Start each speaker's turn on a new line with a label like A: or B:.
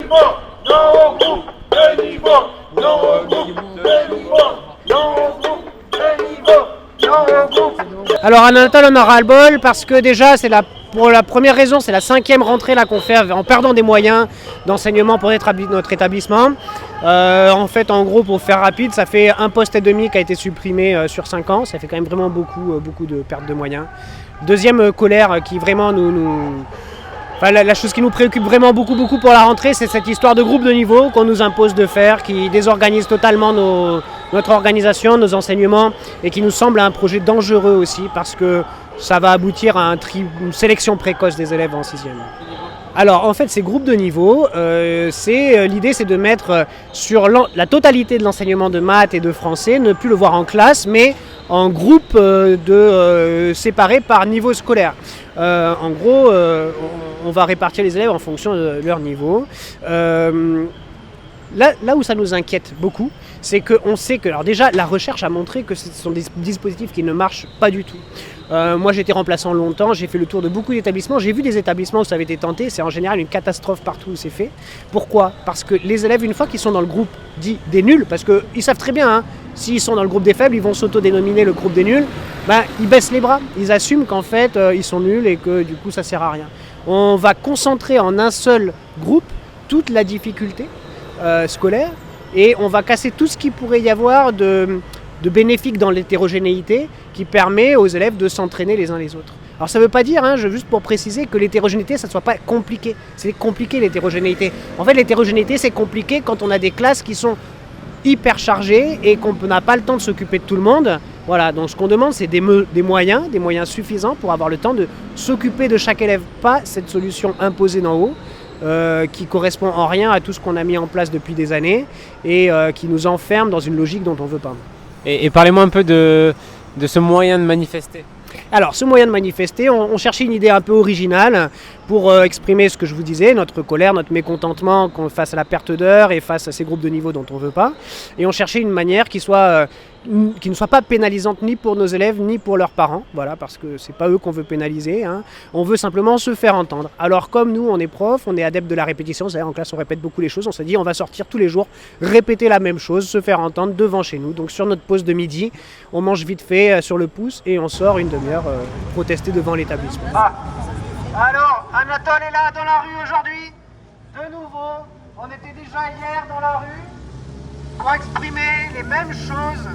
A: niveau, non au groupe de niveau, non au groupe de niveau, non au groupe de niveau, non au groupe.
B: Alors à Natal on aura le bol parce que déjà pour la première raison c'est la 5e rentrée là qu'on fait en perdant des moyens d'enseignement pour notre établissement. En fait en gros pour faire rapide ça fait un poste et demi qui a été supprimé sur 5 ans, ça fait quand même vraiment beaucoup de perte de moyens. Deuxième colère qui vraiment Enfin, la chose qui nous préoccupe vraiment beaucoup pour la rentrée, c'est cette histoire de groupe de niveau qu'on nous impose de faire, qui désorganise totalement notre organisation, nos enseignements, et qui nous semble un projet dangereux aussi, parce que ça va aboutir à une sélection précoce des élèves en 6e. Alors en fait ces groupes de niveau, l'idée c'est de mettre sur la totalité de l'enseignement de maths et de français, ne plus le voir en classe, mais en groupe séparés par niveau scolaire. En gros, on va répartir les élèves en fonction de leur niveau. Là où ça nous inquiète beaucoup, c'est qu'on sait que, alors déjà, la recherche a montré que ce sont des dispositifs qui ne marchent pas du tout. Moi, j'étais remplaçant longtemps, j'ai fait le tour de beaucoup d'établissements, j'ai vu des établissements où ça avait été tenté, c'est en général une catastrophe partout où c'est fait. Pourquoi ? Parce que les élèves, une fois qu'ils sont dans le groupe dit des nuls, parce qu'ils savent très bien, s'ils sont dans le groupe des faibles, ils vont s'auto-dénominer le groupe des nuls, ils baissent les bras, ils assument qu'en fait, ils sont nuls et que du coup, ça sert à rien. On va concentrer en un seul groupe toute la difficulté scolaire et on va casser tout ce qui pourrait y avoir de bénéfique dans l'hétérogénéité qui permet aux élèves de s'entraîner les uns les autres. Alors ça ne veut pas dire, juste pour préciser, que l'hétérogénéité ça ne soit pas compliqué. C'est compliqué l'hétérogénéité. En fait l'hétérogénéité c'est compliqué quand on a des classes qui sont hyper chargées et qu'on n'a pas le temps de s'occuper de tout le monde. Voilà, donc ce qu'on demande c'est des moyens suffisants pour avoir le temps de s'occuper de chaque élève, pas cette solution imposée d'en haut. Qui correspond en rien à tout ce qu'on a mis en place depuis des années et qui nous enferme dans une logique dont on ne veut pas.
C: Et parlez-moi un peu de ce moyen de manifester.
B: Alors, ce moyen de manifester, on cherchait une idée un peu originale pour exprimer ce que je vous disais, notre colère, notre mécontentement face à la perte d'heures et face à ces groupes de niveau dont on ne veut pas. Et on cherchait une manière qui ne soit pas pénalisante ni pour nos élèves ni pour leurs parents, voilà, parce que c'est pas eux qu'on veut pénaliser, On veut simplement se faire entendre. Alors comme nous, on est prof, on est adepte de la répétition, c'est-à-dire en classe on répète beaucoup les choses, on s'est dit on va sortir tous les jours, répéter la même chose, se faire entendre devant chez nous. Donc sur notre pause de midi, on mange vite fait sur le pouce et on sort une demi-heure protester devant l'établissement.
A: Alors, Anatole est là dans la rue aujourd'hui. De nouveau, on était déjà hier dans la rue pour exprimer les mêmes choses.